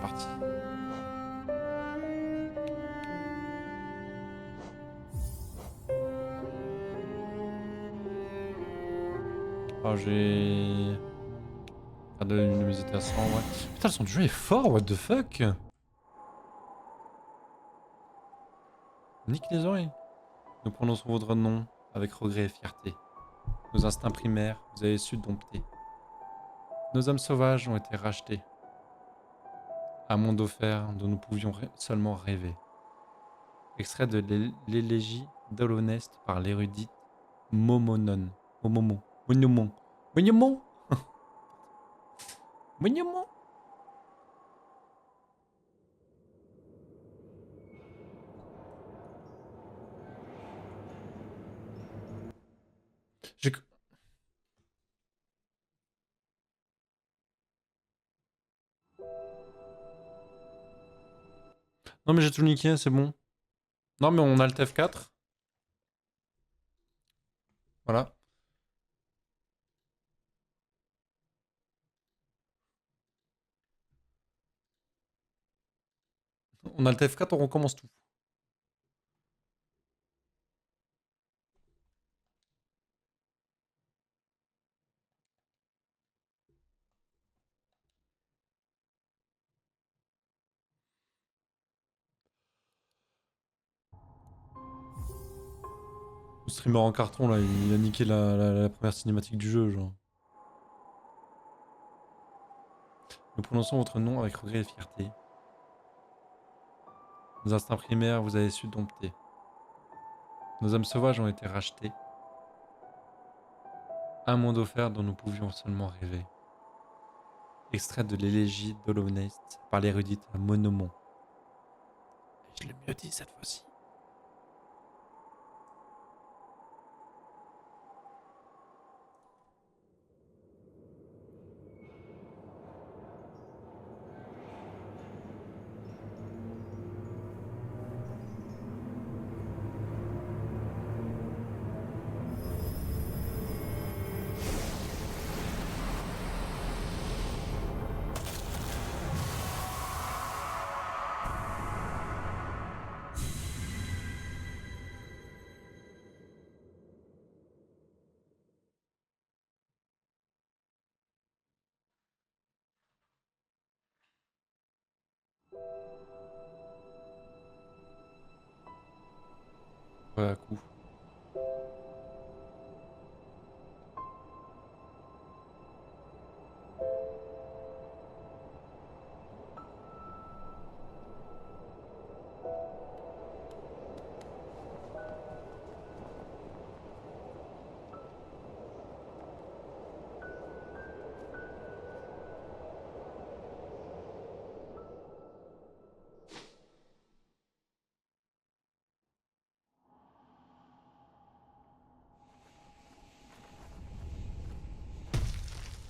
parti. Alors j'ai... Faire de la luminosité 100, ouais. Putain, le son du jeu est fort, what the fuck. Nique les oreilles. Nous prononçons votre nom avec regret et fierté. Nos instincts primaires, vous avez su dompter. Nos âmes sauvages ont été rachetées. Un monde offert dont nous pouvions seulement rêver. Extrait de l'élégie d'Holoneste par l'érudite Momonon. Momomon. Monomon. Monomon. Monomon. J'ai... Non mais j'ai tout niqué, c'est bon. Non mais on a le TF4. Voilà. On a le TF4, on recommence tout. Le streamer en carton là, il a niqué la première cinématique du jeu, genre. Nous prononçons votre nom avec regret et fierté. Nos instincts primaires, vous avez su dompter. Nos âmes sauvages ont été rachetées. Un monde offert dont nous pouvions seulement rêver. Extrait de l'élégie d'Holoneste par l'érudite Monomon. Je l'ai mieux dit cette fois-ci. Ouais, à coup.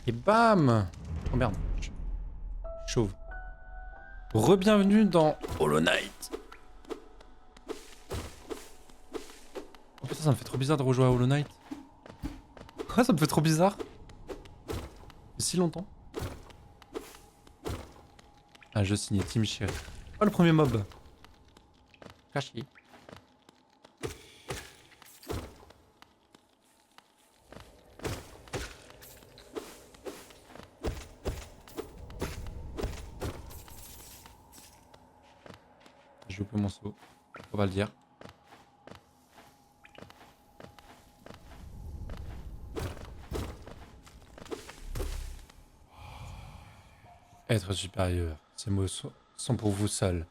Et bam. Oh merde. Chauve. Re-bienvenue dans Hollow Knight. Oh putain, ça me fait trop bizarre de rejouer à Hollow Knight. Ouais, ça me fait trop bizarre. Ça fait si longtemps. Un jeu signé Team Cherry. Oh, le premier mob. Caché. J'ai loupé mon saut. On va le dire. Être supérieur, ces mots sont pour vous seuls.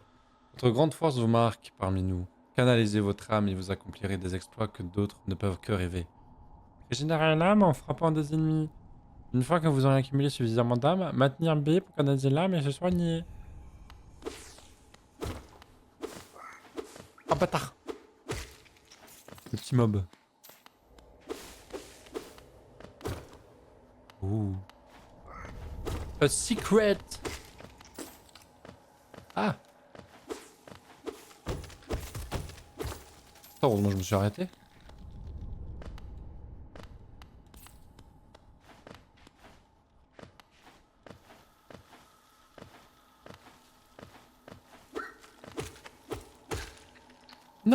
Votre grande force vous marque parmi nous. Canalisez votre âme et vous accomplirez des exploits que d'autres ne peuvent que rêver. Régénérer l'âme en frappant des ennemis. Une fois que vous aurez accumulé suffisamment d'âme, maintenir B pour canaliser l'âme et se soigner. Ah bâtard. Le petit mob. Ouh. A secret. Ah. Heureusement je me suis arrêté.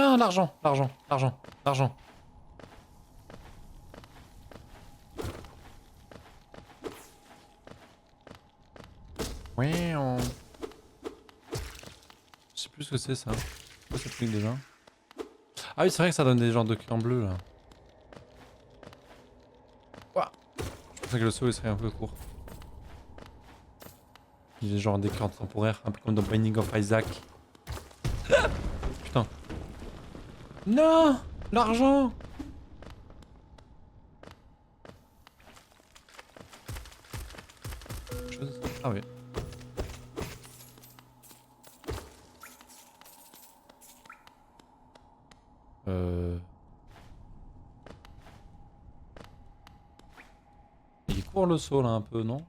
Non, l'argent, l'argent, l'argent, l'argent. Ouais, je sais plus ce que c'est ça. C'est quoi ce truc déjà? Ah oui, c'est vrai que ça donne des genres de cœurs bleus là. Ouah. Je pensais que le saut il serait un peu court. Il est genre des cœurs temporaires, un peu comme dans Binding of Isaac. Putain. Non! L'argent! Chose. Ah oui. Euh... Il est court le saut là un peu, non?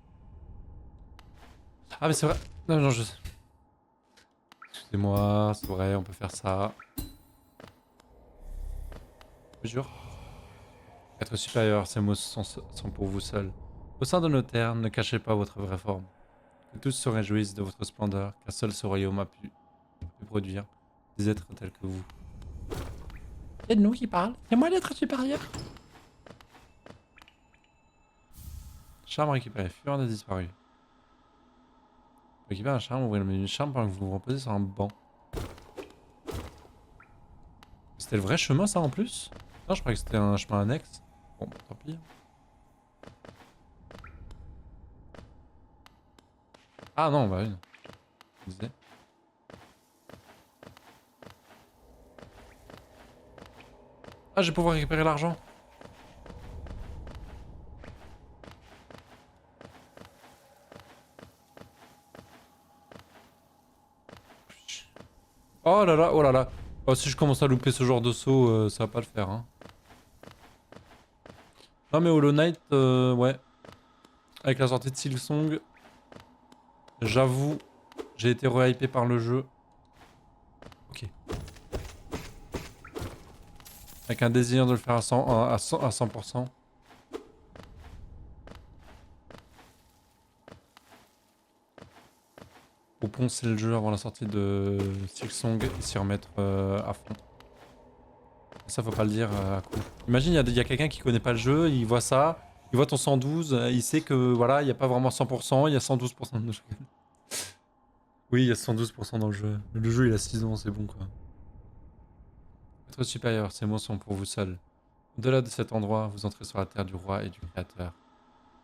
Ah mais c'est vrai. Non, non, je sais. Excusez-moi, c'est vrai, on peut faire ça. Je jure. Être supérieur, ces mots sont pour vous seuls. Au sein de nos terres, ne cachez pas votre vraie forme. Que tous se réjouissent de votre splendeur, car seul ce royaume a pu produire des êtres tels que vous. C'est de nous qui parle. C'est moi l'être supérieur. Charme récupéré. Fureur des disparus. Récupérez un charme, ouvrez le menu charme pendant que vous vous reposez sur un banc. C'était le vrai chemin ça en plus? Non, je croyais que c'était un chemin annexe. Bon, tant pis. Ah non, bah oui. Je disais. Ah, je vais pouvoir récupérer l'argent. Oh là là, oh là là. Oh, si je commence à louper ce genre de saut, ça va pas le faire. Hein. Non mais Hollow Knight, ouais. Avec la sortie de Silksong, j'avoue, j'ai été rehypé par le jeu. Ok. Avec un désir de le faire à 100%. Faut poncer le jeu avant la sortie de Silksong et s'y remettre à fond. Ça, faut pas le dire à coup. Imagine, il y a quelqu'un qui connaît pas le jeu, il voit ça, il voit ton 112, il sait que voilà, il n'y a pas vraiment 100%, il y a 112% de jeu. Oui, il y a 112% dans le jeu. Le jeu, il a 6 ans, c'est bon quoi. Être supérieur, ces mots sont pour vous seuls. Au-delà de cet endroit, vous entrez sur la terre du roi et du créateur.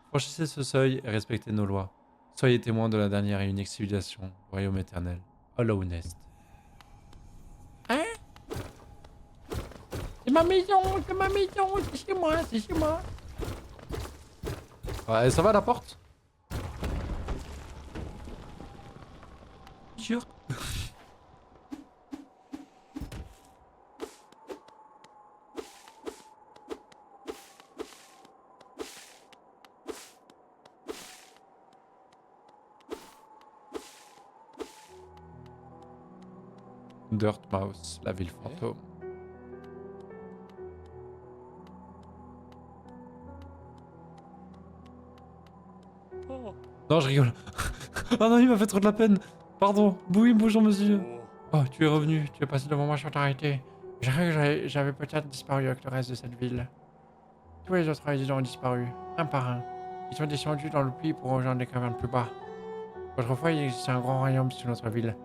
Franchissez ce seuil et respectez nos lois. Soyez témoins de la dernière et unique civilisation, le royaume éternel. Hollow Nest. Hein? C'est ma maison, c'est chez moi, c'est chez moi. Ouais, ça va la porte? Sûr. Dirtmouth, la ville fantôme. Non, je rigole. Ah non, il m'a fait trop de la peine. Pardon. Oui, bonjour monsieur. Oh, tu es revenu. Tu es passé devant moi sans t'arrêter. J'ai cru que j'avais peut-être disparu avec le reste de cette ville. Tous les autres résidents ont disparu, un par un. Ils sont descendus dans le puits pour rejoindre les cavernes plus bas. Autrefois, il existait un grand royaume sous notre ville.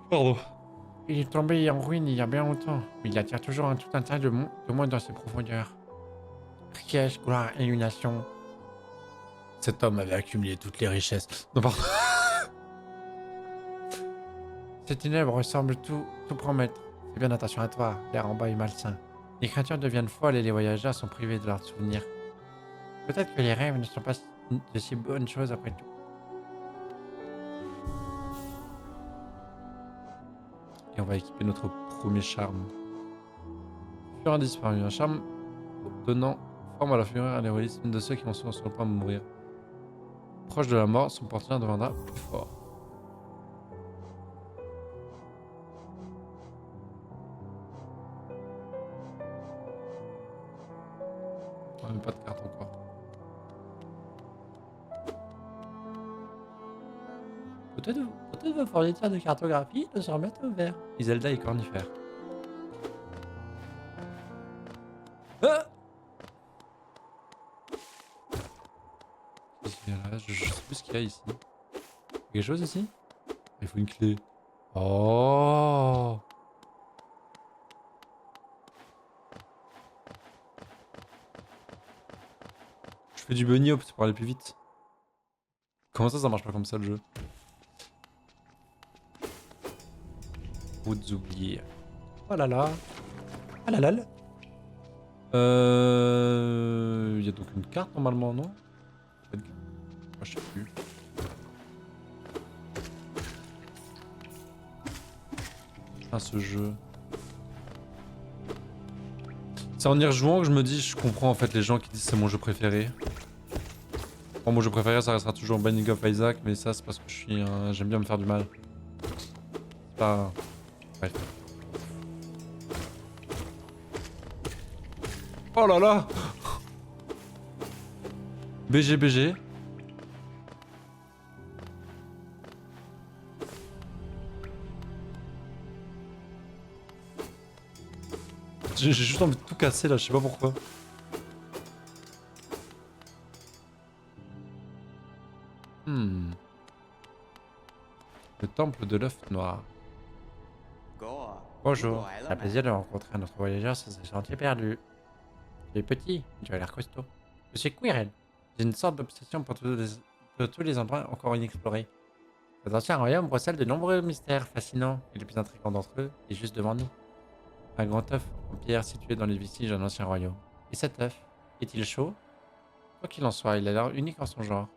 Pardon. Il est tombé en ruine il y a bien longtemps, mais il attire toujours tout un tas de monde dans ses profondeurs. Richesse, gloire et illumination. Cet homme avait accumulé toutes les richesses. Non, pardon. Ces ténèbres semblent tout promettre. Fais bien attention à toi, l'air en bas est malsain. Les créatures deviennent folles et les voyageurs sont privés de leurs souvenirs. Peut-être que les rêves ne sont pas de si bonnes choses après tout. Et on va équiper notre premier charme. Fureur disparu. Un charme donnant forme à la fureur et à l'héroïsme de ceux qui en sont sur le point de mourir. Proche de la mort, son porteur deviendra plus fort. On n'a même pas de carte encore. Peut-être vos fournitures de cartographie de se remettre au vert. Iselda est cornifère. Ah, qu'est-ce qu'il y a là? Je sais plus ce qu'il y a ici. Il y a quelque chose ici? Il faut une clé. Oh! Je fais du bunny hop pour aller plus vite. Comment ça marche pas comme ça le jeu? Routes oubliées. Oh là là. Ah là là là. Il y a donc une carte normalement, non? Moi je sais plus. Ah ce jeu. C'est en y rejouant que je me dis, je comprends en fait les gens qui disent c'est mon jeu préféré. Bon, mon jeu préféré ça restera toujours Binding of Isaac, mais ça c'est parce que j'aime bien me faire du mal. C'est pas... Bref. Oh là là. BG BG. J'ai juste envie de tout casser là, je sais pas pourquoi. Hmm. Le temple de l'œuf noir. Bonjour, c'est un plaisir de rencontrer un autre voyageur sur ce sentier perdu. Tu es petit, tu as l'air costaud. Je suis Quirrell. J'ai une sorte d'obsession pour tous les endroits encore inexplorés. Cet ancien royaume recèle de nombreux mystères fascinants, et le plus intrigant d'entre eux est juste devant nous. Un grand œuf en pierre situé dans les vestiges d'un ancien royaume. Et cet œuf, est-il chaud? Quoi qu'il en soit, il a l'air unique en son genre.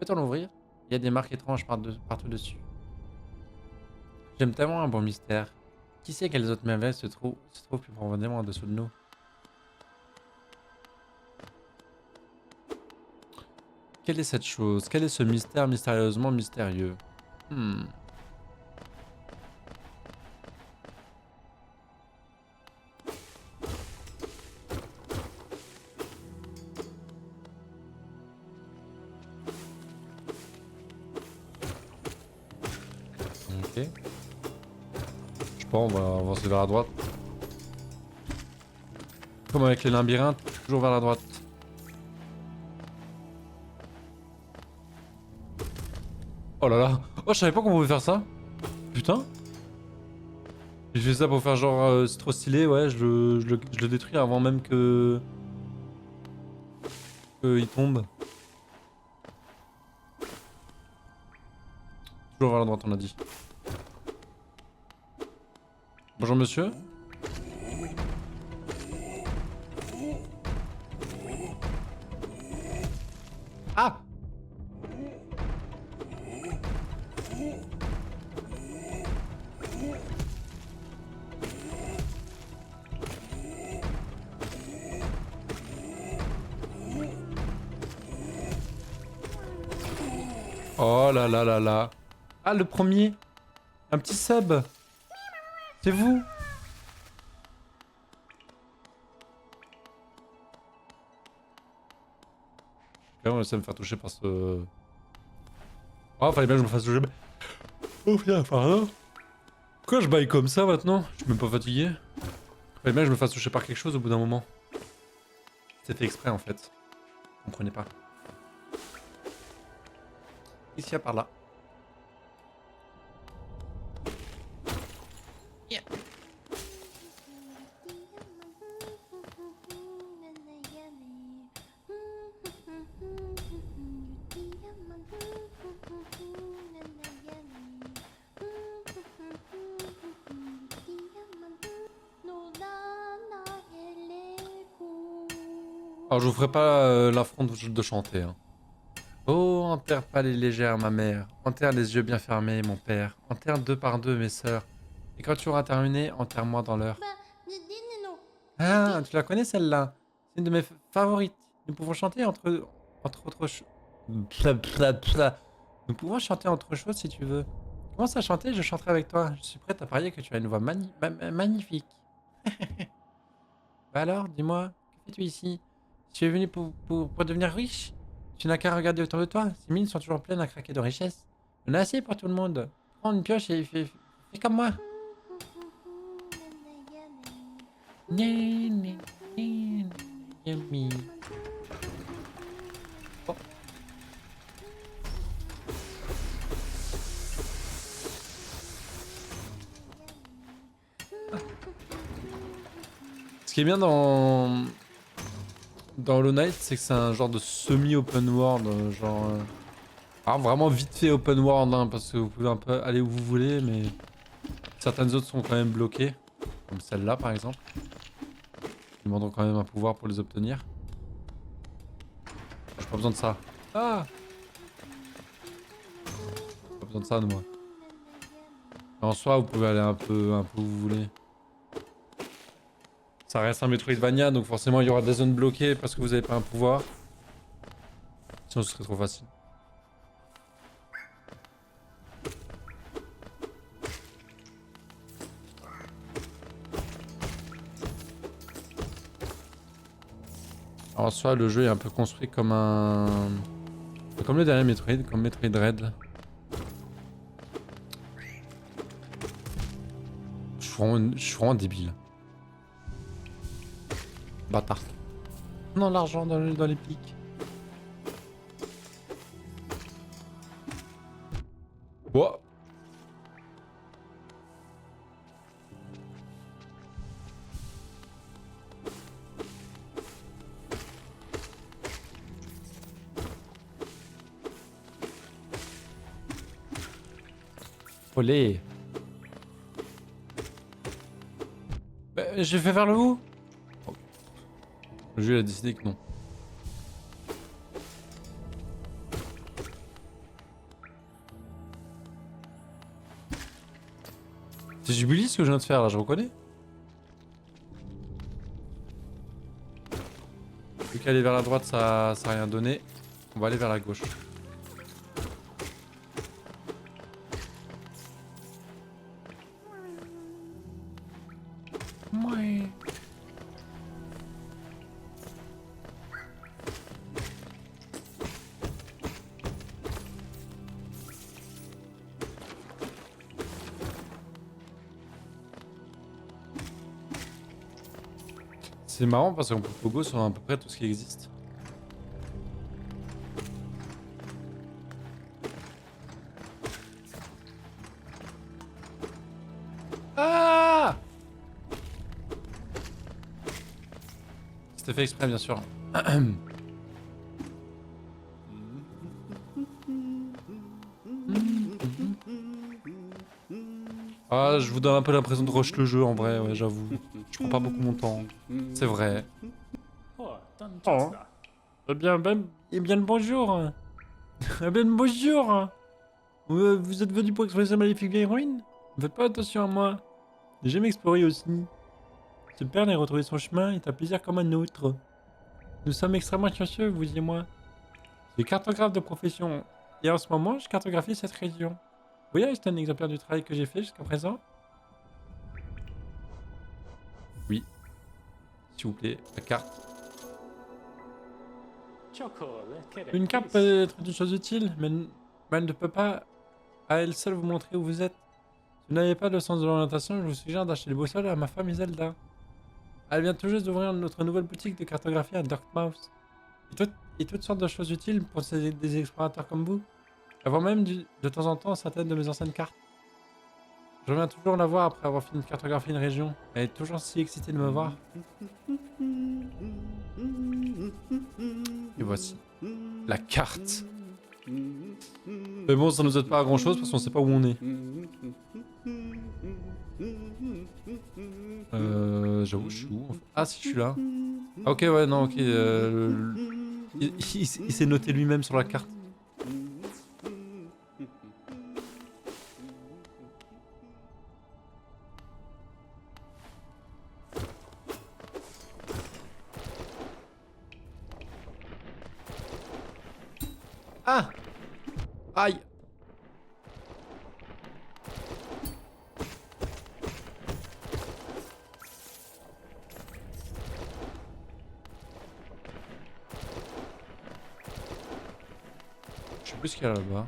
Peut-on l'ouvrir? Il y a des marques étranges partout dessus. J'aime tellement un bon mystère. Qui sait quelles autres merveilles se trouvent plus profondément en dessous de nous? Quelle est cette chose? Quel est ce mystère mystérieusement mystérieux? Hmm. Ok. Je sais pas, on va avancer vers la droite. Comme avec les labyrinthes, toujours vers la droite. Oh là là. Oh, je savais pas qu'on pouvait faire ça. Putain. J'ai fait ça pour faire genre c'est trop stylé, ouais, je le détruis avant même il tombe. Toujours vers la droite, on a dit. Bonjour monsieur. Ah! Oh là là là là. Ah, le premier. Un petit sub. C'est vous. Quand même, on essaie de me faire toucher par ce... Oh, fallait bien que je me fasse toucher. Oh putain, pardon. Pourquoi je baille comme ça maintenant? Je suis même pas fatigué. Fallait bien que je me fasse toucher par quelque chose au bout d'un moment. C'est fait exprès en fait. Vous comprenez pas. Ici, à par là. Yeah. Alors je vous ferai pas l'affront de chanter. Hein. Oh, enterre pas les légères, ma mère. Enterre les yeux bien fermés, mon père. Enterre deux par deux, mes sœurs. Et quand tu auras terminé, enterre-moi dans l'heure. Ah, tu la connais celle-là? C'est une de mes favorites. Nous pouvons chanter entre autres choses. Nous pouvons chanter entre choses si tu veux. Commence à chanter, je chanterai avec toi. Je suis prête à parier que tu as une voix magnifique. Bah alors, dis-moi, que fais-tu ici? Tu es venu pour devenir riche? Tu n'as qu'à regarder autour de toi. Ces mines sont toujours pleines à craquer de richesses. On a assez pour tout le monde. Prends une pioche et fais comme moi. Yummy. Oh. Ce qui est bien dans Hollow Knight, c'est que c'est un genre de semi-open world, genre... Alors vraiment vite fait open world, hein, parce que vous pouvez un peu aller où vous voulez, mais certaines autres sont quand même bloquées, comme celle-là par exemple. Ils demandent quand même un pouvoir pour les obtenir. J'ai pas besoin de ça. Ah! Pas besoin de ça de moi. En soi, vous pouvez aller un peu où vous voulez. Ça reste un Metroidvania, donc forcément il y aura des zones bloquées parce que vous avez pas un pouvoir. Sinon ce serait trop facile. En soi, le jeu est un peu construit comme un... Comme le dernier Metroid, comme Metroid Dread. Je suis vraiment débile. Bâtard. Non, l'argent dans les pics. Oh. Olé. Bah, j'ai fait vers le haut. Oh. Le jeu a décidé que non. C'est Jubilee ce que je viens de faire là, je reconnais. Vu qu'aller vers la droite ça a rien donné, on va aller vers la gauche. Ouais. C'est marrant parce qu'on peut pogo sur à peu près tout ce qui existe. Ah! C'était fait exprès bien sûr. Ah, je vous donne un peu l'impression de rush le jeu en vrai, ouais, j'avoue. Je prends pas beaucoup mon temps. C'est vrai. Oh. Eh bien le bonjour. Eh bien le bonjour. Vous êtes venu pour explorer sa maléfique héroïne? Ne faites pas attention à moi. J'aime explorer aussi. Se perdre et retrouver son chemin est un plaisir comme un autre. Nous sommes extrêmement chanceux, vous et moi. Je suis cartographe de profession. Et en ce moment, je cartographie cette région. Oui, c'est un exemplaire du travail que j'ai fait jusqu'à présent. Oui, s'il vous plaît, la carte. Une carte peut être une chose utile, mais elle ne peut pas à elle seule vous montrer où vous êtes. Si vous n'avez pas le sens de l'orientation, je vous suggère d'acheter les boussoles à ma femme Iselda. Elle vient tout juste d'ouvrir notre nouvelle boutique de cartographie à Dartmouth. Et toutes sortes de choses utiles pour des explorateurs comme vous. Avant même de temps en temps certaines de mes anciennes cartes. Je reviens toujours la voir après avoir fini de cartographier une région. Elle est toujours si excitée de me voir. Et voici la carte. Mais bon, ça nous aide pas à grand chose parce qu'on sait pas où on est. J'avoue, je suis où en fait? Ah, si, je suis là. Ah, ok, ouais, non, ok. Il s'est noté lui-même sur la carte. Ah! Aïe! Je sais plus ce qu'il y a là-bas.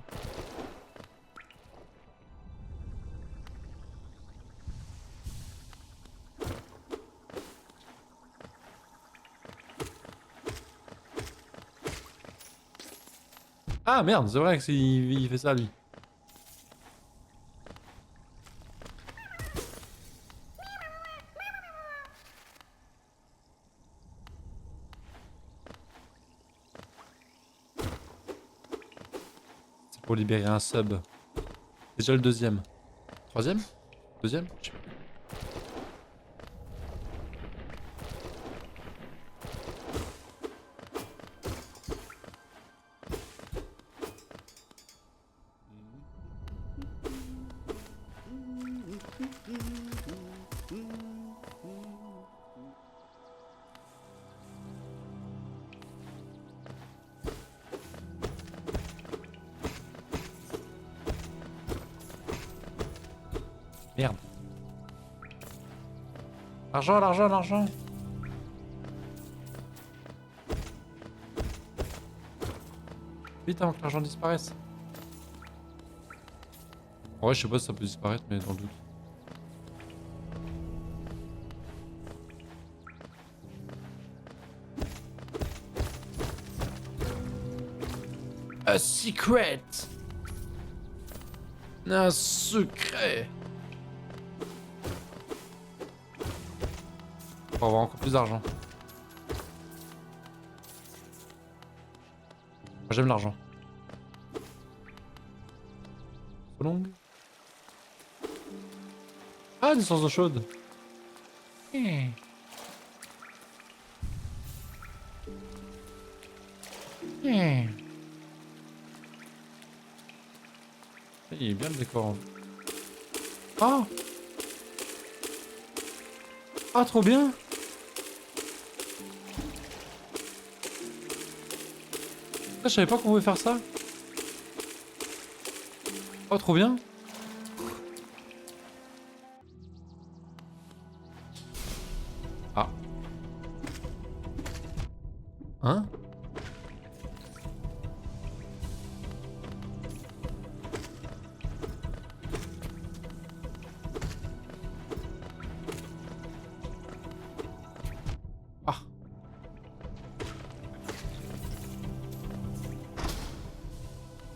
Ah merde, c'est vrai que il fait ça lui. C'est pour libérer un sub. Déjà le deuxième. Troisième? Deuxième? Je sais plus. Merde. L'argent, l'argent, l'argent. Vite avant que l'argent disparaisse. Ouais, je sais pas si ça peut disparaître, mais dans le doute. A secret. Un secret. Pour avoir encore plus d'argent. Moi, j'aime l'argent. Trop longue. Ah, une source d'eau chaude. Hmm. Hmm. Il est bien le décor. Ah. Ah, trop bien. Ah, je savais pas qu'on pouvait faire ça. Oh, trop bien. Ah. Hein? Ah.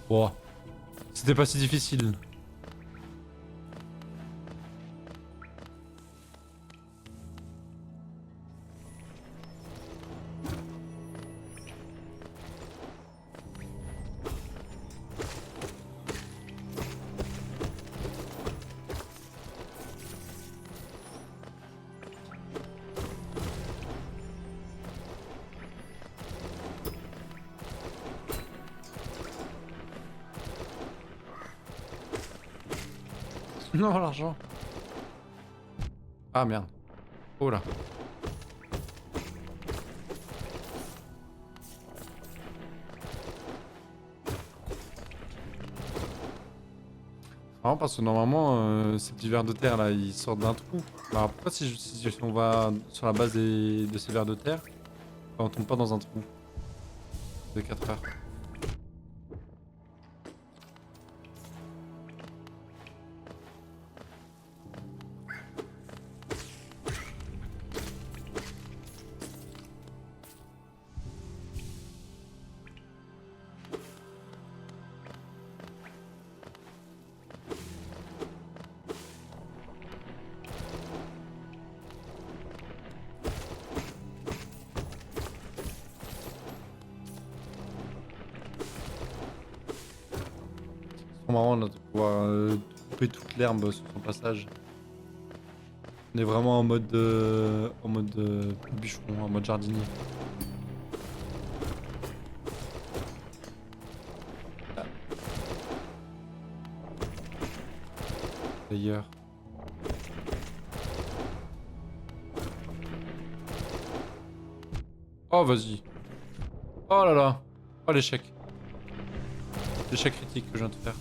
Wow. C'était pas si difficile. Non, l'argent. Ah, merde. Oh là. Marrant parce que normalement, ces petits vers de terre là, ils sortent d'un trou. Alors pourquoi si on va sur la base de ces vers de terre, on tombe pas dans un trou de 4 heures? C'est marrant là, de pouvoir couper toute l'herbe sur son passage. On est vraiment en mode bûcheron, en mode jardinier. Ah. D'ailleurs. Oh vas-y. Oh là là. Oh l'échec. L'échec critique que je viens de faire.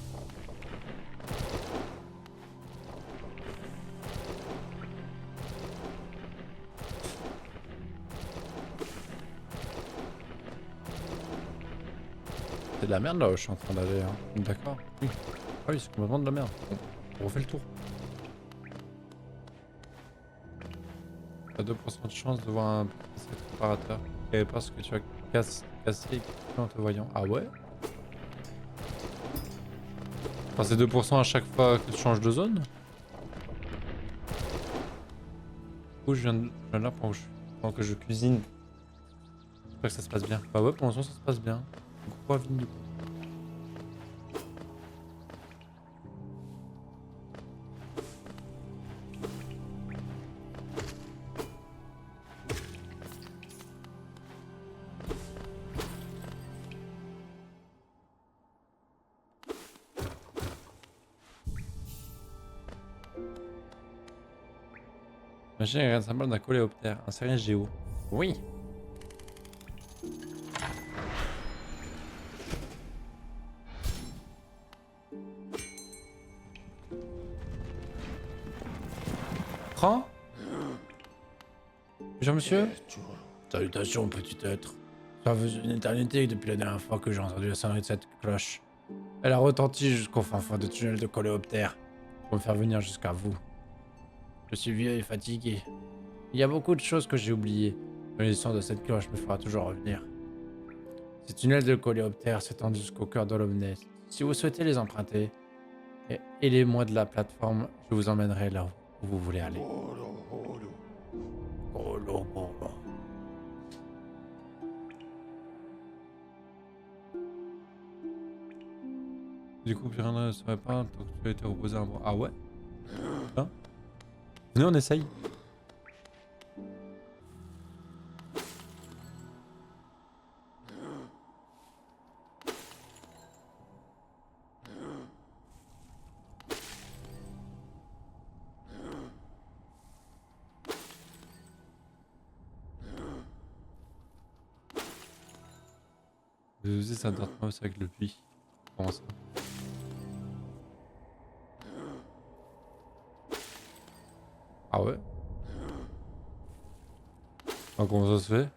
C'est de la merde là où je suis en train d'aller. Hein. D'accord. Oui. Ah oui, c'est complètement de la merde. Bon, on refait le tour. T'as 2% de chance de voir un comparateur. Et parce que tu vas casser en te voyant. Ah ouais? Enfin, c'est 2% à chaque fois que tu changes de zone. Du coup, je viens de là pendant que je cuisine. J'espère que ça se passe bien. Bah ouais, pour l'instant, ça se passe bien. Gros avis du coup. Imagine un symbole d'un coléoptère, un sérieux géo. Oui. Prends. Bonjour monsieur. Salutations petit être. Ça faisait une éternité depuis la dernière fois que j'ai entendu la sonnerie de cette cloche. Elle a retenti jusqu'au fin fond du tunnel de coléoptère pour me faire venir jusqu'à vous. Je suis vieux et fatigué. Il y a beaucoup de choses que j'ai oubliées, mais le son de cette cloche me fera toujours revenir. Ces tunnels de coléoptère s'étendent jusqu'au cœur de l'Omnes. Si vous souhaitez les emprunter, aidez-moi de la plateforme, je vous emmènerai là où vous voulez aller. Du coup, plus rien ne serait pas tant que tu as été reposé un mois. Ah ouais? Hein? Venez, on essaye. Vous usez ça Dartmouth avec le puits. Comment ça? Ah ouais? Ah, comment ça se fait?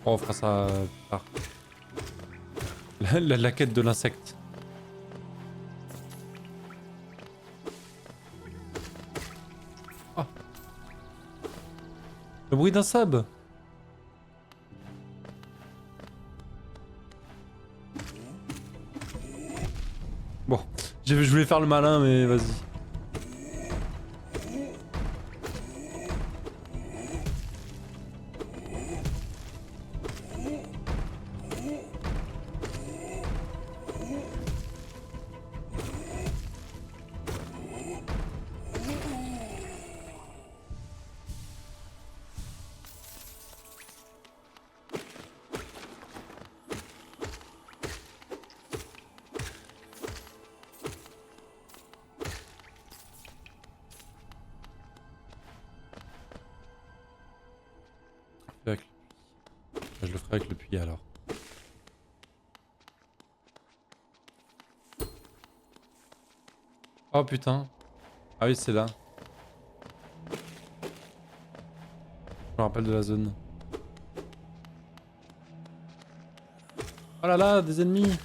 Oh, on fera ça plus tard. La quête de l'insecte. Ah. Le bruit d'un sab. Bon, je voulais faire le malin, mais vas-y. Avec... Je le ferai avec le puits alors. Oh putain. Ah oui, c'est là. Je me rappelle de la zone. Oh là là, des ennemis.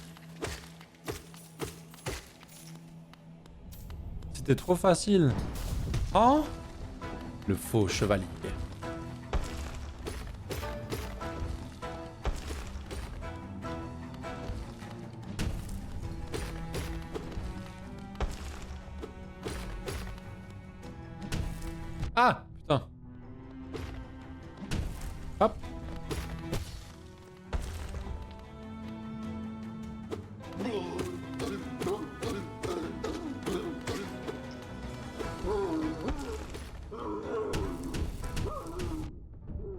C'était trop facile. Oh, le faux chevalier. Ah, putain. Hop.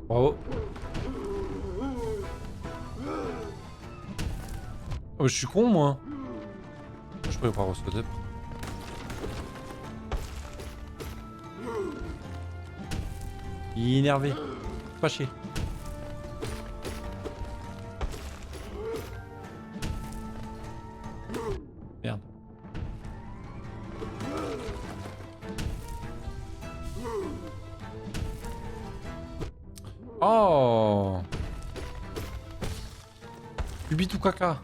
Bravo. Oh, je suis con, moi. Je pourrais pas sauter. Il est énervé. Pas chier. Merde. Oh. Ubi tout caca.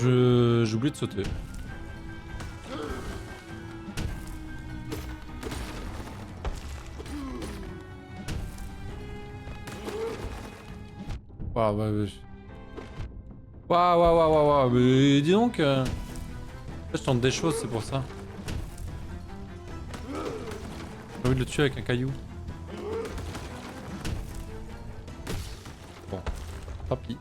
J'ai oublié de sauter. Waouh, ouais. Waouh. Mais dis donc. Je tente des choses, c'est pour ça. J'ai envie de le tuer avec un caillou. Bon, tant pis.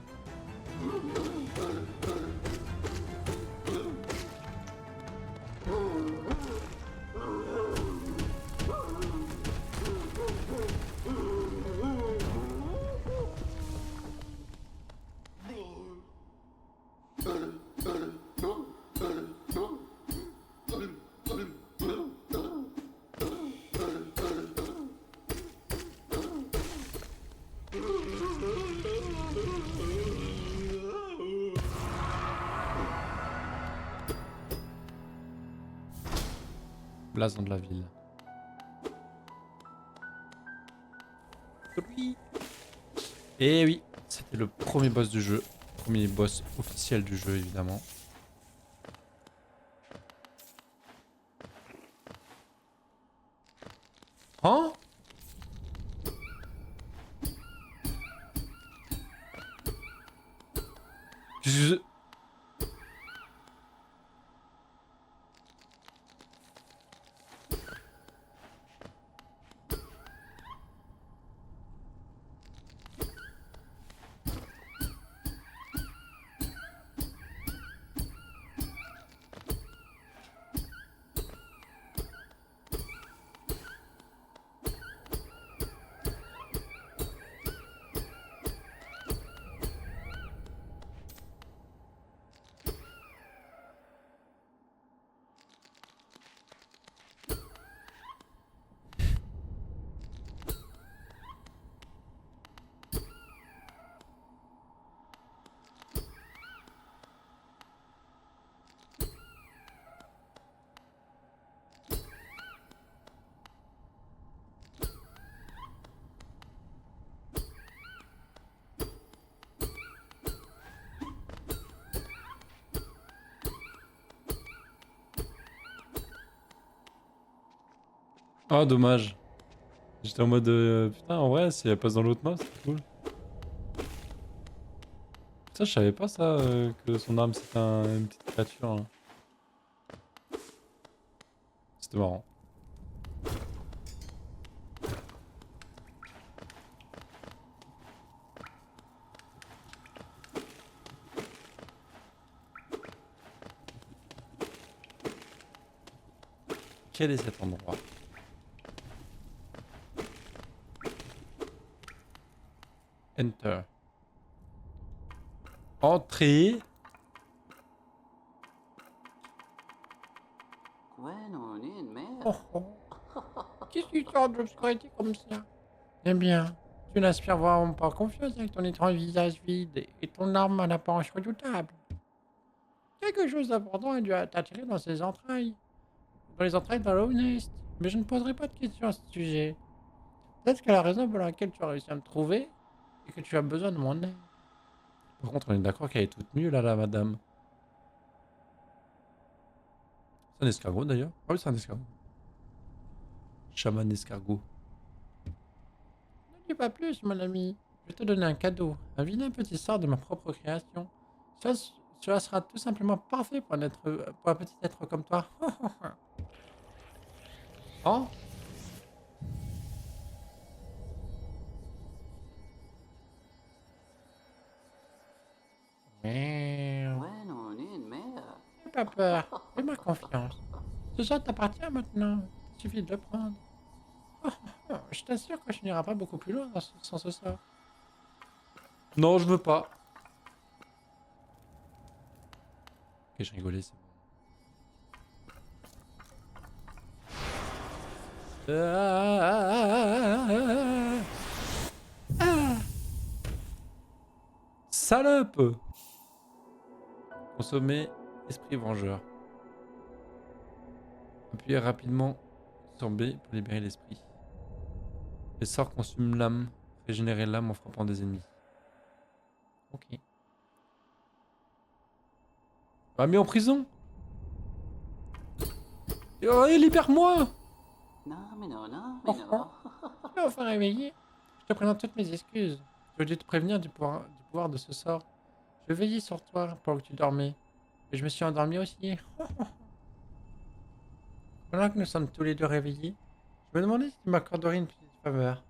Blason de la ville. Oui. Et oui, c'était le premier boss du jeu. Premier boss officiel du jeu, évidemment. Hein? Je... Oh, dommage. J'étais en mode... putain, en vrai, si elle passe dans l'autre map, c'est cool. Ça, je savais pas ça, que son arme c'était une petite créature. Hein. C'était marrant. Quel est cet endroit? Enter. Entrée. Oh, oh. Qu'est-ce que tu sors de l'obscurité comme ça? Eh bien, tu n'inspires vraiment pas confiance avec ton étrange visage vide et ton arme à l'apparence redoutable. Quelque chose d'important a dû t'attirer dans ses entrailles. Dans les entrailles d'Hollow Nest. Mais je ne poserai pas de questions à ce sujet. Peut-être que la raison pour laquelle tu as réussi à me trouver est que tu as besoin de mon aide. Par contre, on est d'accord qu'elle est toute nue là, la madame. C'est un escargot d'ailleurs. Ah oui, c'est un escargot. Chaman escargot. Ne dis pas plus, mon ami. Je vais te donner un cadeau. Un vilain petit sort de ma propre création. Cela, cela sera tout simplement parfait pour un petit être comme toi. Oh? Merde. N'aie pas peur. Fais-moi confiance. Ce sort t'appartient maintenant. Il suffit de le prendre. Je t'assure que je n'irai pas beaucoup plus loin sans ce sort. Non, je veux pas. Ok, je rigolais, c'est bon. Salope! Consommer esprit vengeur. Appuyez rapidement sur B pour libérer l'esprit. Les sorts consument l'âme. Régénérer l'âme en frappant des ennemis. Ok. m'a mis en prison. Oh, libère-moi. Non, mais non, non, mais non. Tu m'as enfin réveillé. Je te présente toutes mes excuses. Je voulais te prévenir du pouvoir de ce sort. Je veillais sur toi pendant que tu dormais. Et je me suis endormi aussi. Maintenant que nous sommes tous les deux réveillés, je me demandais si tu m'accorderais une petite faveur.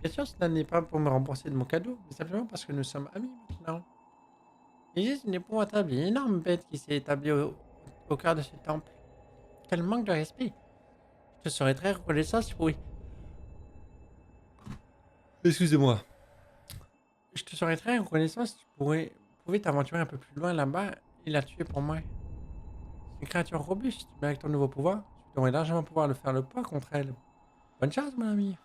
Bien sûr, cela n'est pas pour me rembourser de mon cadeau, mais simplement parce que nous sommes amis maintenant. Il existe une épouvantable et énorme bête qui s'est établie au cœur de ce temple. Quel manque de respect. Je te serais très reconnaissant si tu pouvais... Excusez-moi. Je te serais très reconnaissant si tu pouvais t'aventurer un peu plus loin là-bas et la tuer pour moi. C'est une créature robuste, mais avec ton nouveau pouvoir, tu devrais largement pouvoir le faire le poids contre elle. Bonne chance, mon ami.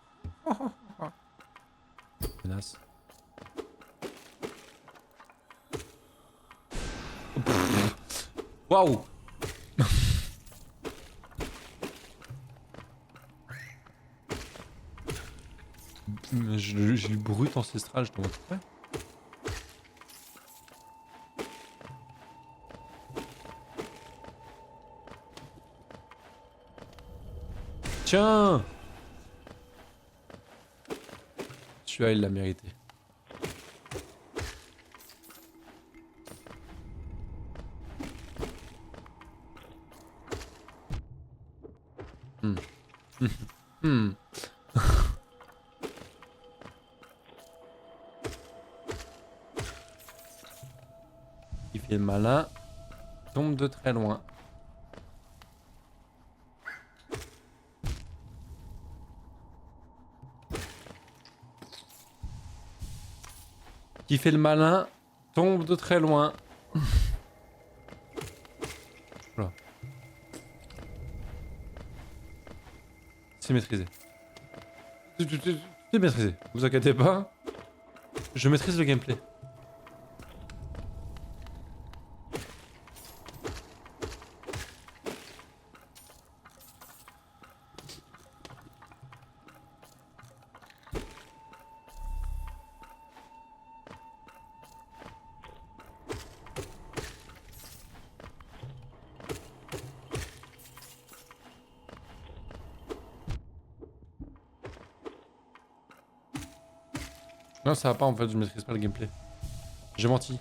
Menace. Waouh. J'ai eu brut ancestral, je te montre. Ouais. Tiens. Celui-là, il l'a mérité. Hmm. Hmm. Il fait le malin. Tombe de très loin. Qui fait le malin, tombe de très loin. Voilà. C'est maîtrisé. C'est maîtrisé. Vous inquiétez pas. Je maîtrise le gameplay. Non, ça va pas en fait, je maîtrise pas le gameplay. J'ai menti.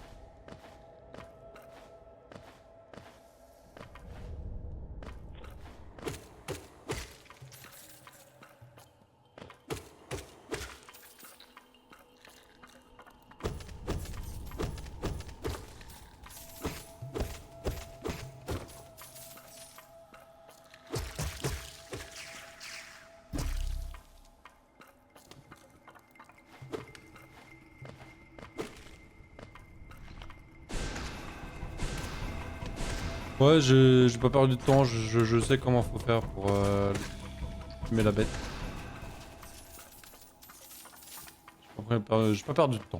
Ouais, j'ai pas perdu de temps, je sais comment faut faire pour tuer la bête. J'ai pas perdu de temps.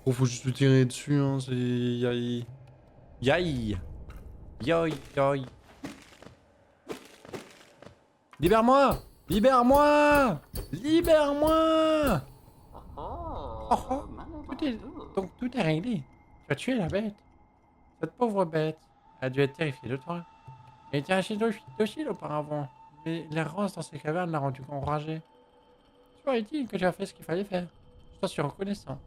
Oh, faut juste lui tirer dessus, hein, c'est... Yaï. Yaï. Yoï, yoï. Libère-moi. Libère-moi. Libère-moi. Oh, Oh, oh. Donc tout est réglé. Tu as tué la bête. Cette pauvre bête a dû être terrifiée de toi. Elle était assez docile auparavant, mais l'errance dans ces cavernes l'a rendu enragé. Tu aurais dit que tu as fait ce qu'il fallait faire. Je t'en suis reconnaissant.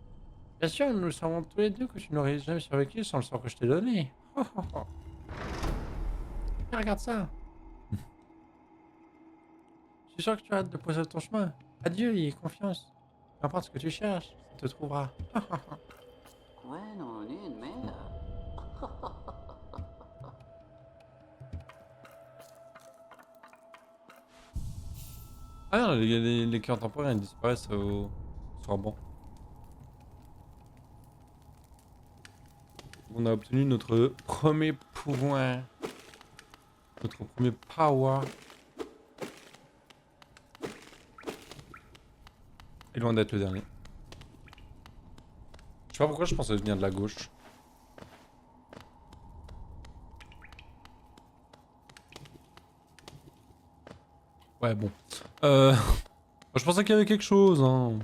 Bien sûr, nous savons tous les deux que tu n'aurais jamais survécu sans le sort que je t'ai donné. Oh, oh, oh. Regarde ça. Je suis sûr que tu as hâte de poser ton chemin. Adieu et confiance. Peu importe ce que tu cherches, ça te trouvera. Ouais, non, une merde. Ah non, les cœurs temporaires ils disparaissent au soir bon. On a obtenu notre premier pouvoir. Notre premier power. Et loin d'être le dernier. Je sais pas pourquoi je pensais venir de la gauche. Ouais, bon. Je pensais qu'il y avait quelque chose, hein.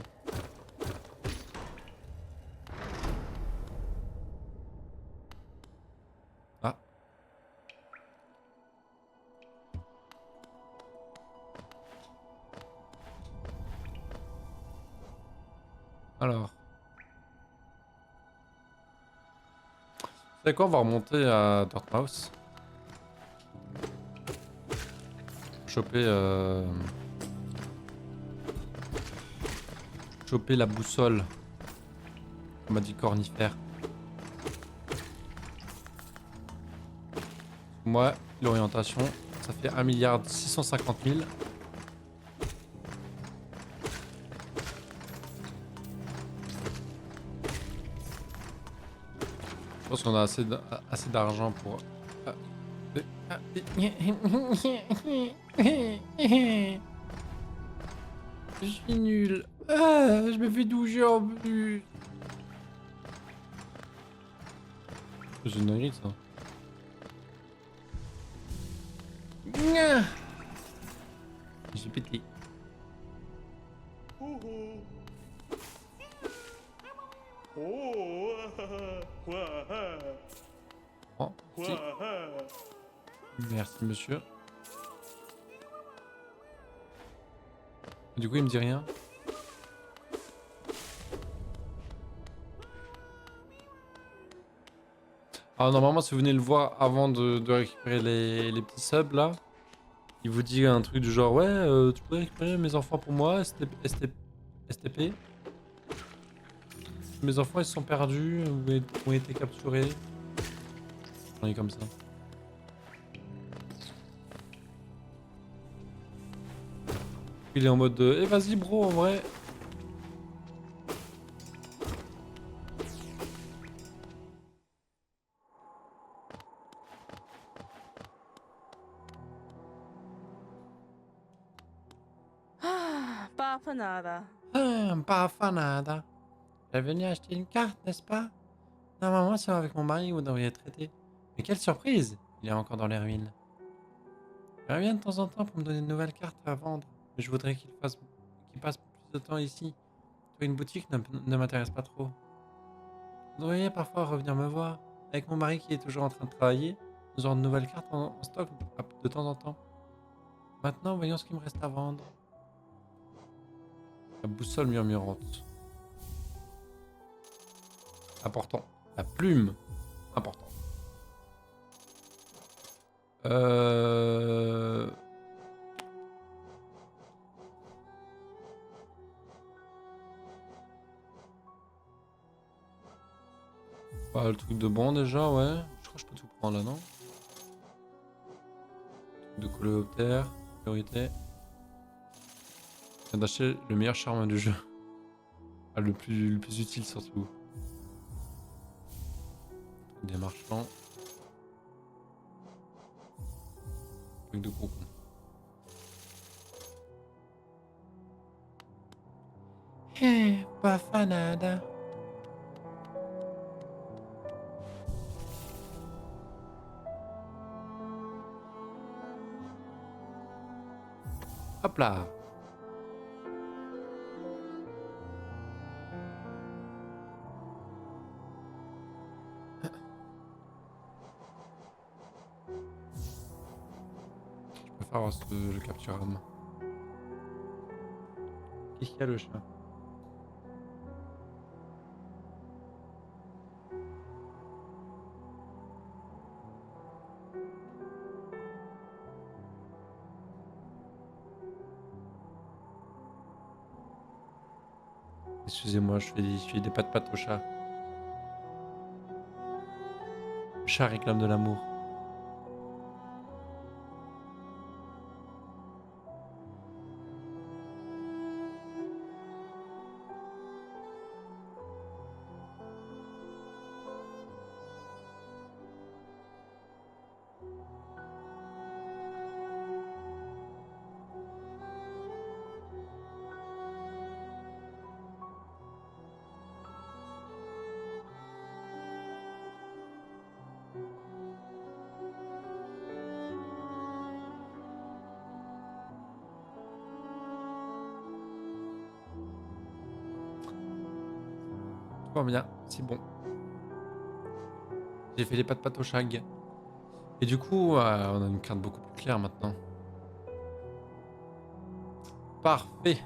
Alors. Vous savez quoi, on va remonter à Dartmouth. Choper, choper la boussole. On m'a dit cornifère. Moi, l'orientation, ça fait 1,650 milliard. Je pense qu'on a assez d'argent pour... Je suis nul. Je me fais doucher en plus. C'est une dinguerie ça. J'ai pété. Oh, si. Merci monsieur. Du coup il me dit rien. Alors normalement si vous venez le voir avant de récupérer les petits subs là, il vous dit un truc du genre ouais tu pourrais récupérer mes enfants pour moi, STP. Mes enfants ils se sont perdus ou ont été capturés. On est comme ça. Il est en mode eh vas-y bro en vrai. Pas nada. Pas fanada. Elle est venue acheter une carte, n'est-ce pas? Normalement, c'est avec mon mari, vous devriez traiter. Mais quelle surprise! Il est encore dans les ruines. Il revient de temps en temps pour me donner de nouvelles cartes à vendre. Mais je voudrais qu'il passe plus de temps ici. Une boutique ne m'intéresse pas trop. Vous devriez parfois revenir me voir. Avec mon mari qui est toujours en train de travailler, nous aurons de nouvelles cartes en stock de temps en temps. Maintenant, voyons ce qu'il me reste à vendre. La boussole murmurante. Important. La plume. Important. Bah, le truc de bon déjà, ouais. Je crois que je peux tout prendre là, non? Truc de coléoptère, priorité. Je viens d'acheter le meilleur charme du jeu. Ah, le plus utile surtout. Des marchands. Truc de gros con. Pas fanada. Hop là. Je préfère avoir le capture âme. Qu'est-ce qu'il y a le chien? Excusez-moi, je fais des pattes au chat. Le chat réclame de l'amour. Tout va bien, c'est bon. J'ai fait les pattes au shag. Et du coup, on a une carte beaucoup plus claire maintenant. Parfait.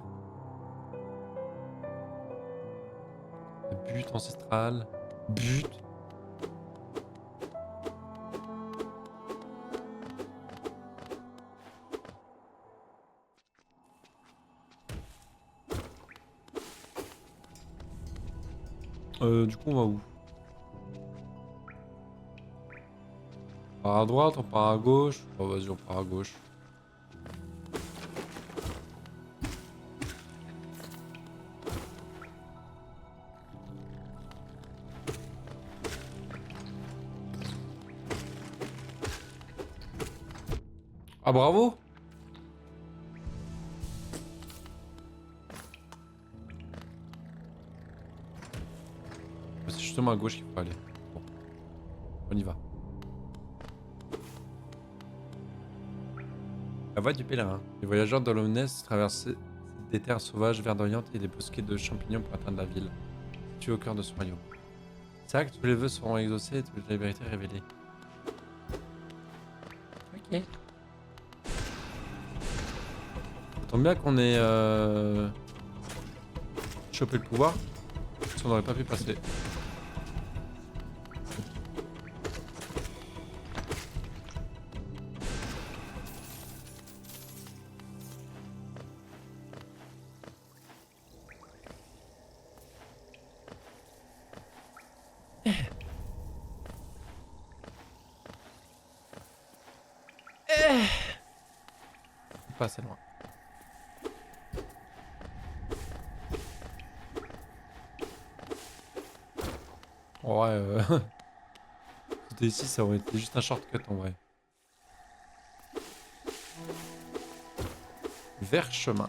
But ancestral. But. Du coup, on va où? On part à droite, on part à gauche. Oh, vas-y, on part à gauche. Ah, bravo! C'est justement à gauche qu'il faut aller. Bon, on y va. La voie du pèlerin. Les voyageurs de l'Omnès traversaient des terres sauvages verdoyantes et des bosquets de champignons pour atteindre la ville, située au cœur de ce royaume. C'est là que tous les vœux seront exaucés et toute la vérité révélée. Ok. Ça tombe bien qu'on ait chopé le pouvoir, parce qu'on n'aurait pas pu passer. Pas assez loin. Ouais, c'était ici, ça aurait été juste un shortcut en vrai. Vert chemin.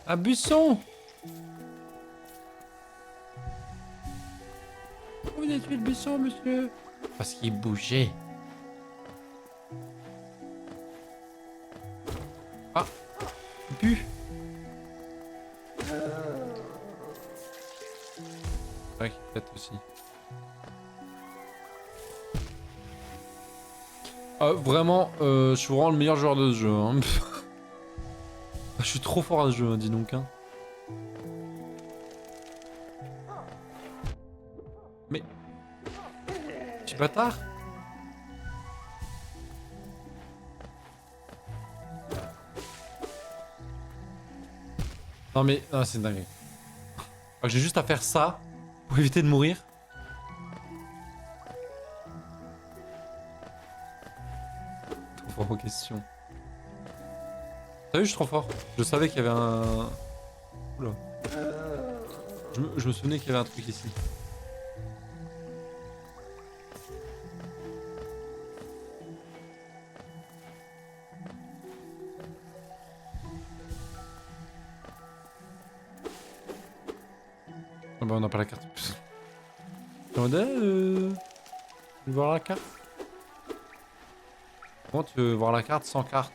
Un buisson! Vous avez tué le buisson, monsieur? Parce qu'il bougeait. Ah! Il pue! C'est vrai qu'il pète aussi. Vraiment, je suis vraiment le meilleur joueur de ce jeu. Hein. Je suis trop fort à ce jeu, hein, dis donc. Hein. Mais... Petit bâtard! Non mais... Non, c'est dingue. J'ai juste à faire ça pour éviter de mourir. Trop fort aux questions. T'as vu, je suis trop fort. Je savais qu'il y avait un... Oula. Je me souvenais qu'il y avait un truc ici. Ah bah on n'a pas la carte. Attendez, voir la carte. Comment tu veux voir la carte sans carte?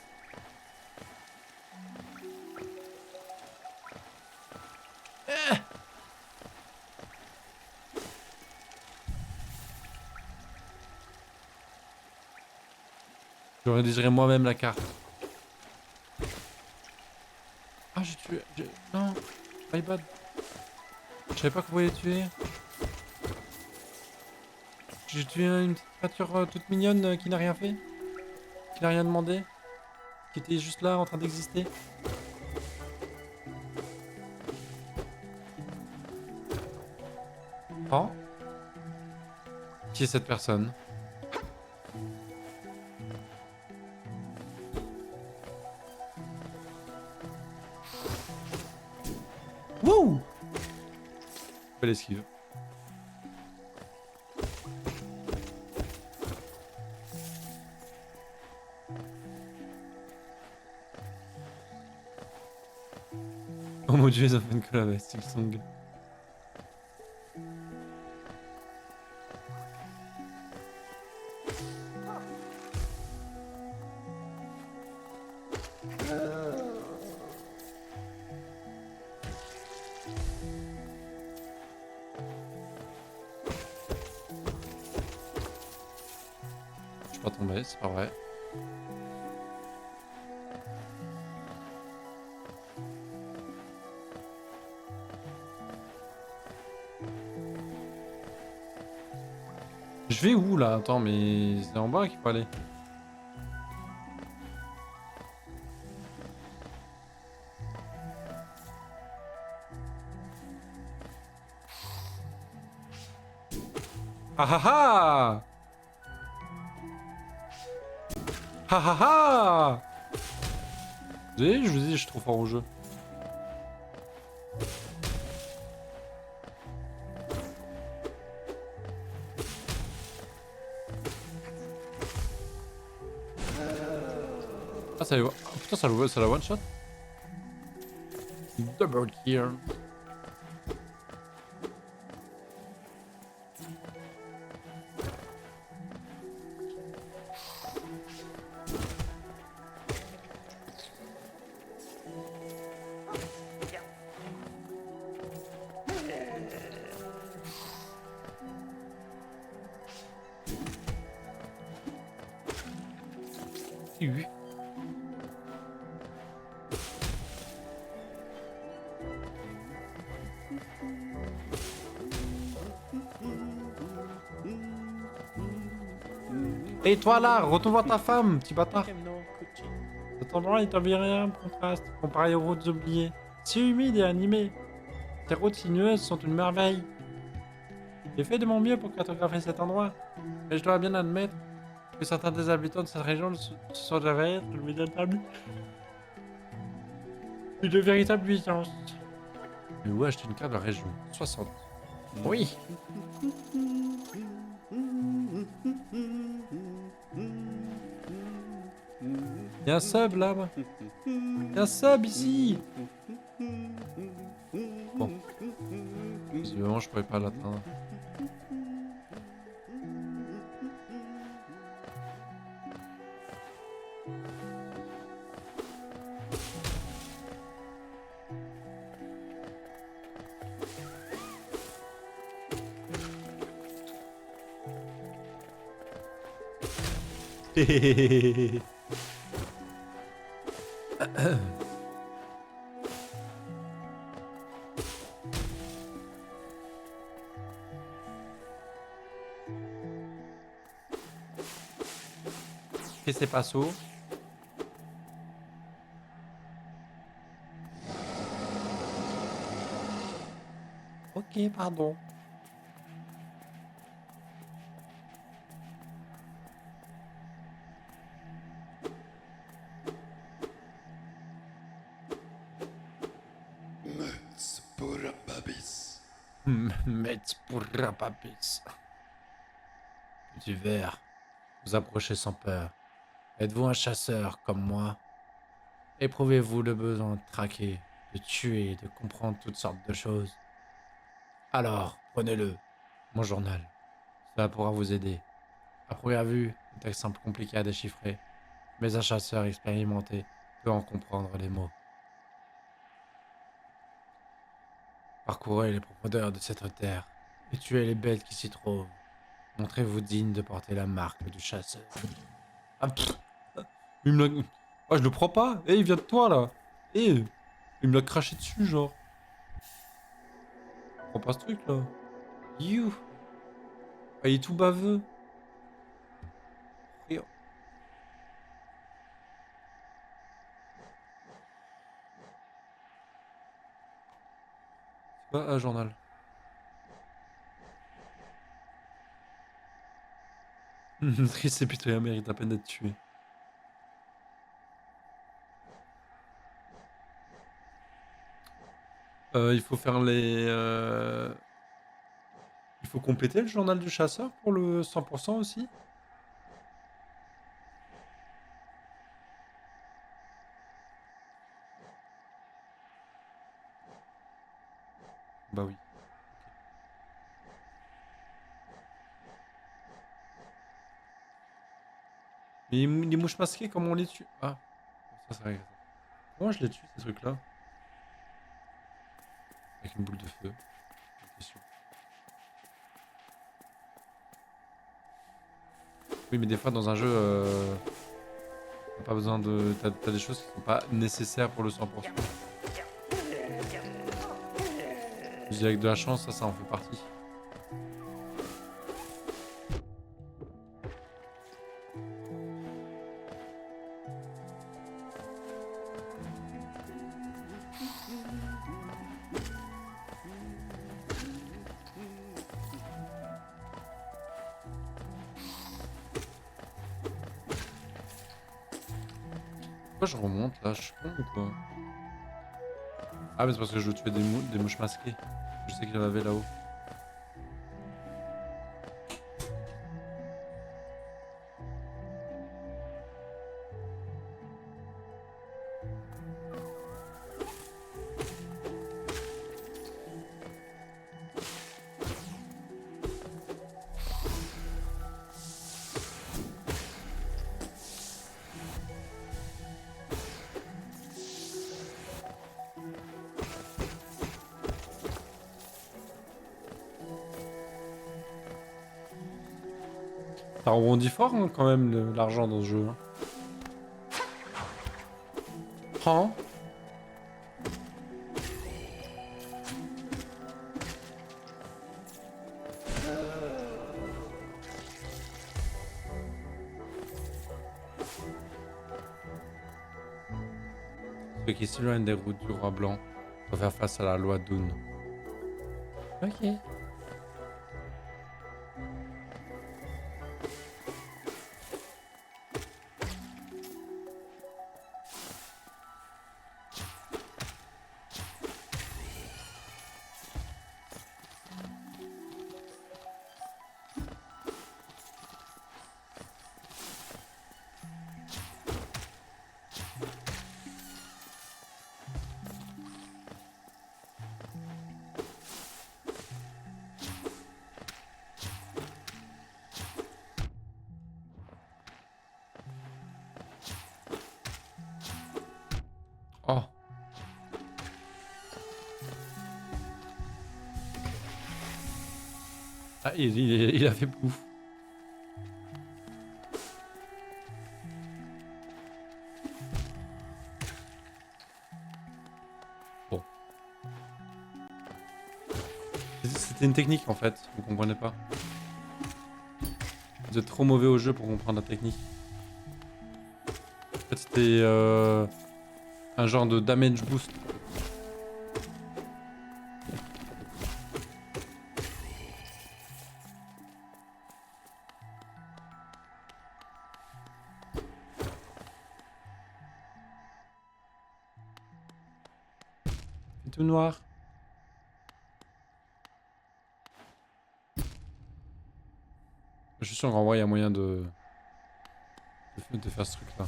Je rédigerai moi-même la carte. Ah, j'ai tué... Non, my bad. Je savais pas qu'on pouvait les tuer. J'ai tué une petite créature toute mignonne qui n'a rien fait. Qui n'a rien demandé. Qui était juste là en train d'exister. Oh. Qui est cette personne? Wouh! Belle esquive. Oh mon dieu, ils ont fait une collab avec Silksong. pas tombé, c'est pas vrai. Je vais où là? Attends, mais c'est en bas qu'il faut aller. Ah ah ah! Ah ah ah! Vous voyez, je vous dis, je suis trop fort au jeu. Ah, ça, oh, putain, ça la one shot? Double kill. Oui. Et toi là, retourne voir ta femme, petit bâtard. Cet endroit est environ un contraste comparé aux routes oubliées. Si humides et animées, ces routes sinueuses sont une merveille. J'ai fait de mon mieux pour cartographier cet endroit, mais je dois bien admettre que certains des habitants de cette région se sont avérés être une véritable nuisance. Mais où acheter une carte de la région? 60. Oui. Il y a un sub là-bas. Il y a un sub ici. Bon. Visiblement, je pouvais pas l'atteindre. Et c'est pas sourd. Ok, pardon. Mets pour Babis. Metz pour rapapis. Petit verre, vous approchez sans peur. Êtes-vous un chasseur comme moi? Éprouvez-vous le besoin de traquer, de tuer, de comprendre toutes sortes de choses? Alors, prenez-le, mon journal. Cela pourra vous aider. À première vue, le texte semble compliqué à déchiffrer, mais un chasseur expérimenté peut en comprendre les mots. Parcourez les profondeurs de cette terre et tuez les bêtes qui s'y trouvent. Montrez-vous digne de porter la marque du chasseur. Ah, pff, il me l'a... Ah, je le prends pas. Eh, il vient de toi, là. Eh, il me l'a craché dessus, genre. Je prends pas ce truc, là. You. Ah, il est tout baveux. Et- C'est pas un journal. Triste et pitoyable mérite à peine d'être tué. Il faut faire les... Il faut compléter le journal du chasseur pour le 100% aussi? Bah oui. Mais les mouches masquées, comment on les tue? Ah, ça c'est vrai. Comment je les tue, ces trucs-là? Avec une boule de feu. Question. Oui, mais des fois dans un jeu, t'as pas besoin de. T'as des choses qui sont pas nécessaires pour le 100%. Je dis avec de la chance, ça en fait partie. Pourquoi je remonte là? Je suis con ou quoi? Ah, mais c'est parce que je veux tuer des mouches masquées. Je sais qu'il y en avait là-haut. Ça rebondit fort hein, quand même l'argent dans ce jeu. Hein. Prends. Ceux qui s'éloignent des routes du roi blanc doivent faire face à la loi Dune. Ok. Oh. Ah, il a fait pouf. Bon. C'était une technique en fait, vous comprenez pas. Vous êtes trop mauvais au jeu pour comprendre la technique. En fait, c'était un genre de damage boost. C'est tout noir. Je suis sûr qu'en vrai, il y a moyen de faire ce truc-là.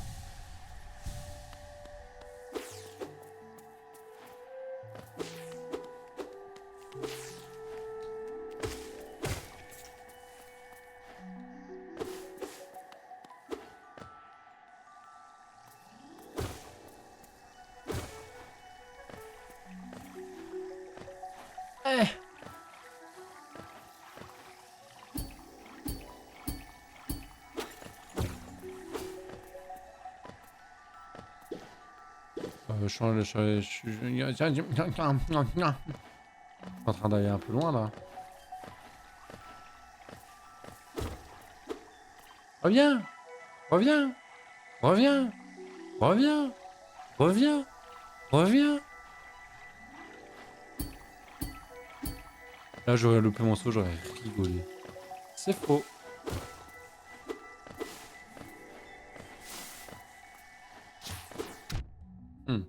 Eh. Je suis en train d'aller un peu loin là. Reviens! Reviens! Reviens! Reviens! Reviens! Reviens! Là, j'aurais loupé mon saut, j'aurais rigolé. C'est faux. Hmm.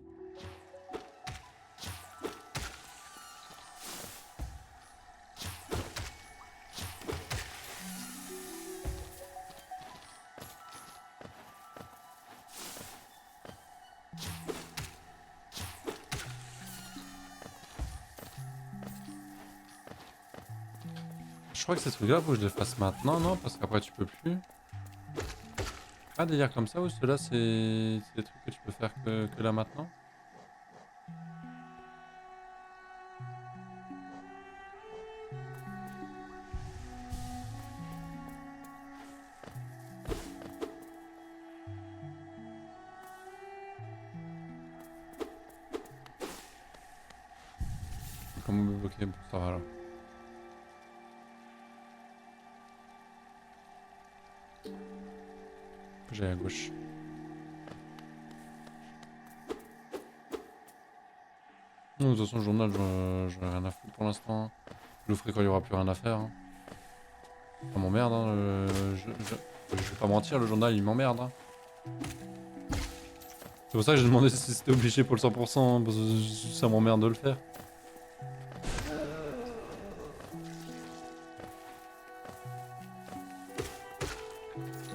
Je crois que ces trucs-là, faut que je les fasse maintenant, non? Parce qu'après, tu peux plus. Pas des délire comme ça, ou ceux-là, c'est des trucs que tu peux faire que là maintenant? Comment me bloquer? Bon, ça va alors. J'ai à gauche. Non, de toute façon, le journal, j'en ai rien à foutre pour l'instant. Je le ferai quand il y aura plus rien à faire. Hein. Ça m'emmerde, hein. Je vais pas mentir, le journal il m'emmerde. Hein. C'est pour ça que j'ai demandé si c'était obligé pour le 100%, hein, parce que ça m'emmerde de le faire.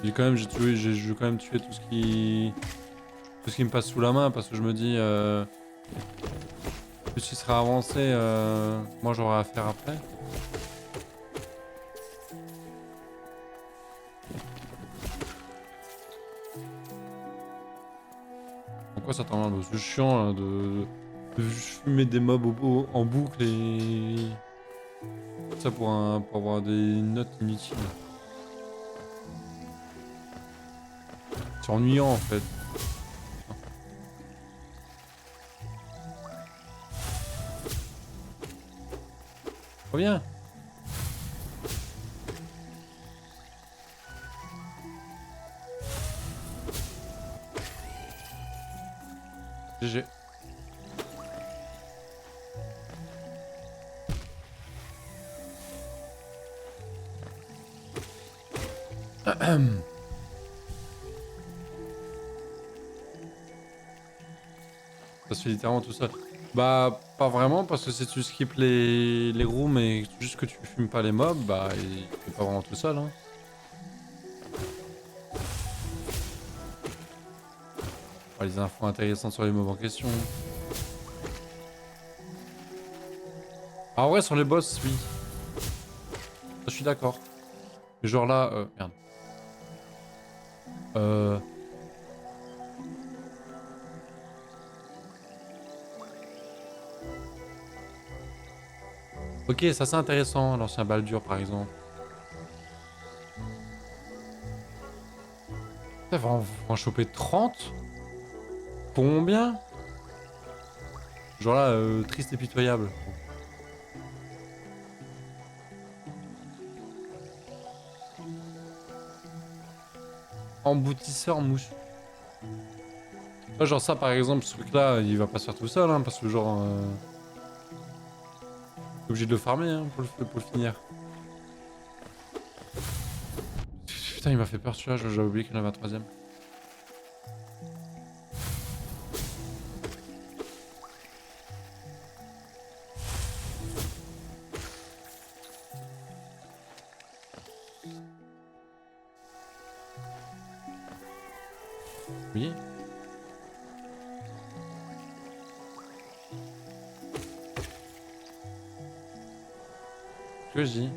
J'ai quand même tué tout ce qui me passe sous la main parce que je me dis plus il sera avancé, moi j'aurai à faire après. Pourquoi ça t'emmerde? C'est chiant là, de fumer des mobs en boucle et ça pour avoir des notes inutiles. C'est ennuyant en fait. Reviens. GG. Ça se fait littéralement tout seul. Bah, pas vraiment, parce que si tu skippes les rooms et juste que tu fumes pas les mobs, bah, il fait pas vraiment tout seul, hein. Pas les infos intéressantes sur les mobs en question. Ah ouais, sur les boss, oui. Ça, je suis d'accord. Mais genre là, merde. Ok, ça c'est intéressant, l'ancien Baldur par exemple. Ça va en choper 30? Pour combien? Genre là, triste et pitoyable. Emboutisseur mouche. Genre ça par exemple, ce truc là, il va pas se faire tout seul, hein, parce que genre... t'es obligé de le farmer hein, pour le finir. Putain, il m'a fait peur celui-là, j'avais oublié qu'il y en avait un troisième. Oui. Que je dis.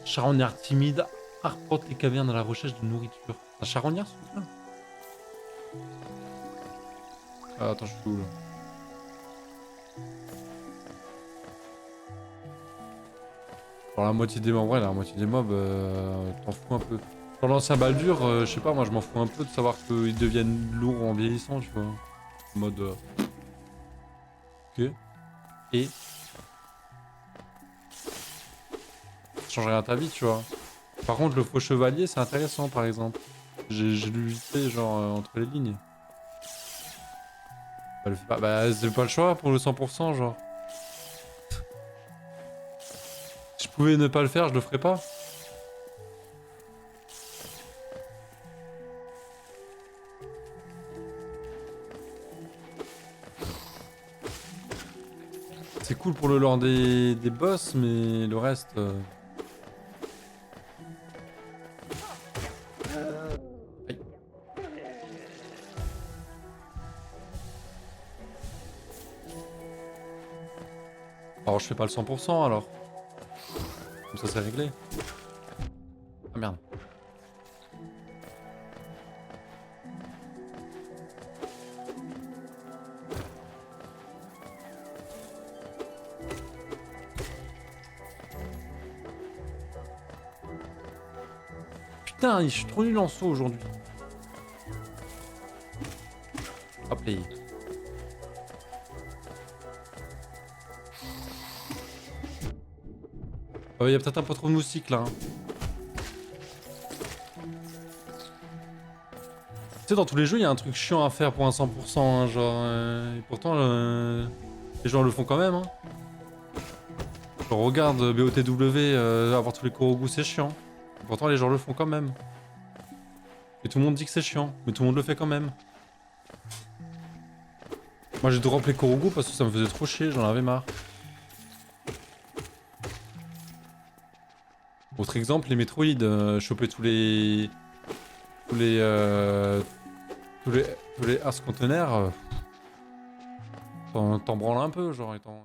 Charognard timide arpente les cavernes à la recherche de nourriture. Un charognard ce truc-là? Ah, attends, je suis où là? Genre la moitié des mobs, ouais, la moitié des mobs, t'en fous un peu. Dans l'ancien Baldur, je sais pas, moi je m'en fous un peu de savoir qu'ils deviennent lourds en vieillissant, tu vois. En mode... Ok. Et... ça change rien à ta vie, tu vois. Par contre, le faux chevalier, c'est intéressant, par exemple. J'ai lu vite fait, genre, entre les lignes. Bah, bah c'est pas le choix pour le 100%, genre. Si je pouvais ne pas le faire, je le ferais pas. C'est cool pour le lore des boss, mais le reste... Aïe. Alors je fais pas le 100% alors. Comme ça c'est réglé. Ah merde. Putain, je suis trop nul en saut aujourd'hui. Hop là. Il y a peut-être un peu trop de moustiques là. Hein. Tu sais, dans tous les jeux, il y a un truc chiant à faire pour un 100%, hein, genre... et pourtant, les gens le font quand même, hein. Genre, regarde BOTW, avoir tous les Korogu, c'est chiant. Et pourtant, les gens le font quand même. Et tout le monde dit que c'est chiant, mais tout le monde le fait quand même. Moi, j'ai drop les Korogu parce que ça me faisait trop chier, j'en avais marre. Autre exemple, les Metroid, choper tous les... Tous les Ars Containers, t'en branles un peu, genre, étant...